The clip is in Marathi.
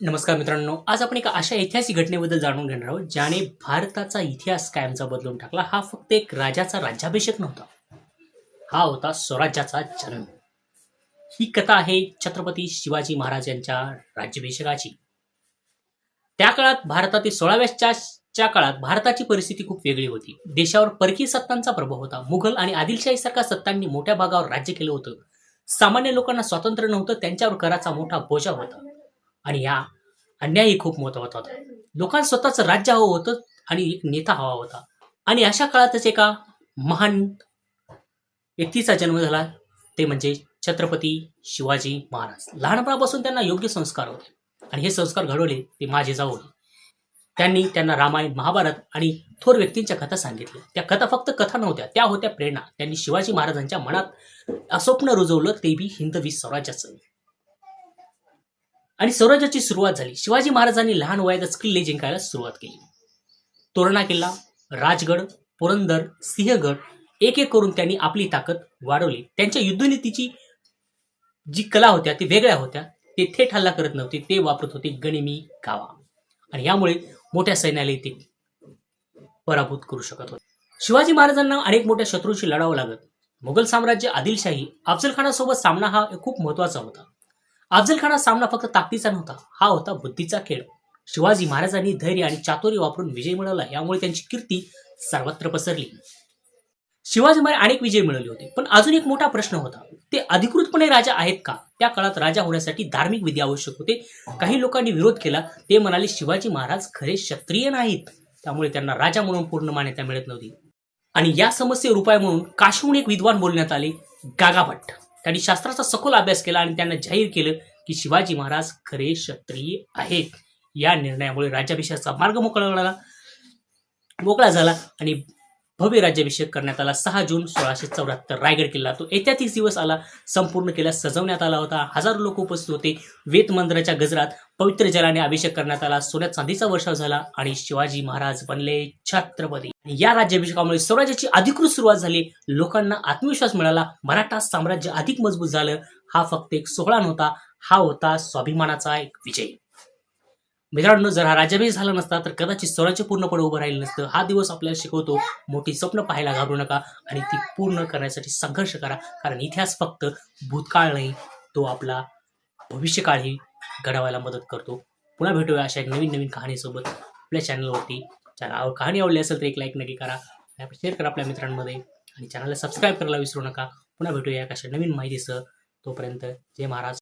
नमस्कार मित्रांनो, आज आपण एका अशा ऐतिहासिक घटनेबद्दल जाणून घेणार आहोत ज्याने भारताचा इतिहास कायमचा बदलून टाकला. हा फक्त एक राजाचा राज्याभिषेक नव्हता, हा होता स्वराज्याचा जन्म. ही कथा आहे छत्रपती शिवाजी महाराज यांच्या राज्याभिषेकाची. त्या काळात भारतातील 16व्या काळात भारताची परिस्थिती खूप वेगळी होती. देशावर परकीय सत्तांचा प्रभाव होता. मुघल आणि आदिलशाहीसारख्या सत्तांनी मोठ्या भागावर राज्य केलं होतं. सामान्य लोकांना स्वातंत्र्य नव्हतं, त्यांच्यावर कराचा मोठा बोजा होता. आणि या अन्यायही खूप महत्वाचा होता. लोकांना स्वतःचं राज्य हवं होतं आणि एक नेता हवा होता. आणि अशा काळातच एका महान व्यक्तीचा जन्म झाला, ते म्हणजे छत्रपती शिवाजी महाराज. लहानपणापासून त्यांना योग्य संस्कार होते आणि हे संस्कार घडवले ते माझे जाऊ. त्यांना रामायण, महाभारत आणि थोर व्यक्तींच्या कथा सांगितल्या. त्या कथा फक्त कथा नव्हत्या, त्या होत्या प्रेरणा. त्यांनी शिवाजी महाराजांच्या मनात स्वप्न रुजवलं, ते बी हिंदवी स्वराज्याचं. आणि स्वराज्याची सुरुवात झाली. शिवाजी महाराजांनी लहान वयातच किल्ले जिंकायला सुरुवात केली. तोरणा किल्ला, राजगड, पुरंदर, सिंहगड एक एक करून त्यांनी आपली ताकद वाढवली. त्यांच्या युद्धनीतीची जी कला होत्या ते वेगळ्या होत्या. ते थेट हल्ला करत नव्हते, ते वापरत होते गनिमी कावा. आणि यामुळे मोठ्या सैन्याला ते पराभूत करू शकत होते. शिवाजी महाराजांना अनेक मोठ्या शत्रूंशी लढावं लागत. मुघल साम्राज्य, आदिलशाही, अफजल खानासोबत सामना हा खूप महत्वाचा होता. अफजल खानाचा सामना फक्त ताकदीचा नव्हता, हा होता बुद्धीचा खेळ. शिवाजी महाराजांनी धैर्य आणि चातुर्य वापरून विजय मिळवला. यामुळे त्यांची कीर्ती सर्वत्र पसरली. शिवाजी महाराज अनेक विजय मिळवले होते, पण अजून एक मोठा प्रश्न होता, ते अधिकृतपणे राजा आहेत का? त्या काळात राजा होण्यासाठी धार्मिक विधी आवश्यक होते. काही लोकांनी विरोध केला. ते म्हणाले शिवाजी महाराज खरे क्षत्रिय नाहीत, त्यामुळे त्यांना राजा म्हणून पूर्ण मान्यता मिळत नव्हती. आणि या समस्येवर उपाय म्हणून काशीहून एक विद्वान बोलण्यात आले, गागाभट्ट. त्यांनी शास्त्राचा सखोल अभ्यास केला आणि त्यांना जाहीर केलं की शिवाजी महाराज खरे क्षत्रिय आहेत. या निर्णयामुळे राज्याभिषेकाचा मार्ग मोकळा झाला आणि भव्य राज्याभिषेक करण्यात आला. 6 जून 1674 रायगड किल्ला, तो ऐतिहासिक दिवस आला. संपूर्ण किल्ला सजवण्यात आला होता. हजारो लोक उपस्थित होते. वेद मंदिराच्या गजरात पवित्र जलाने अभिषेक करण्यात आला. सोन्यात चांदीचा वर्षाव झाला आणि शिवाजी महाराज बनले छत्रपती. या राज्याभिषेकामुळे स्वराज्याची अधिकृत सुरुवात झाली. लोकांना आत्मविश्वास मिळाला. मराठा साम्राज्य अधिक मजबूत झालं. हा फक्त एक सोहळा नव्हता, हा होता स्वाभिमानाचा एक विजय. मित्रांनो, जर हा राज्याभिषेक झाला नसता तर कदाचित स्वराज्य पूर्णपणे उभं राहिलं नसतं. हा दिवस आपल्याला शिकवतो, मोठी स्वप्न पाहायला घाबरू नका आणि ती पूर्ण करण्यासाठी संघर्ष करा. कारण इतिहास फक्त भूतकाळ नाही, तो आपला भविष्यकाळही घडवायला मदत करतो. पुन्हा भेटूया अशा एक नवीन कहाणीसोबत आपल्या चॅनलवरती. कहाणी आवडली असेल तर एक लाईक नक्की करा, शेअर करा आपल्या मित्रांमध्ये आणि चॅनलला सबस्क्राईब करायला विसरू नका. पुन्हा भेटूया अशा नवीन माहितीसह. तोपर्यंत जय महाराज.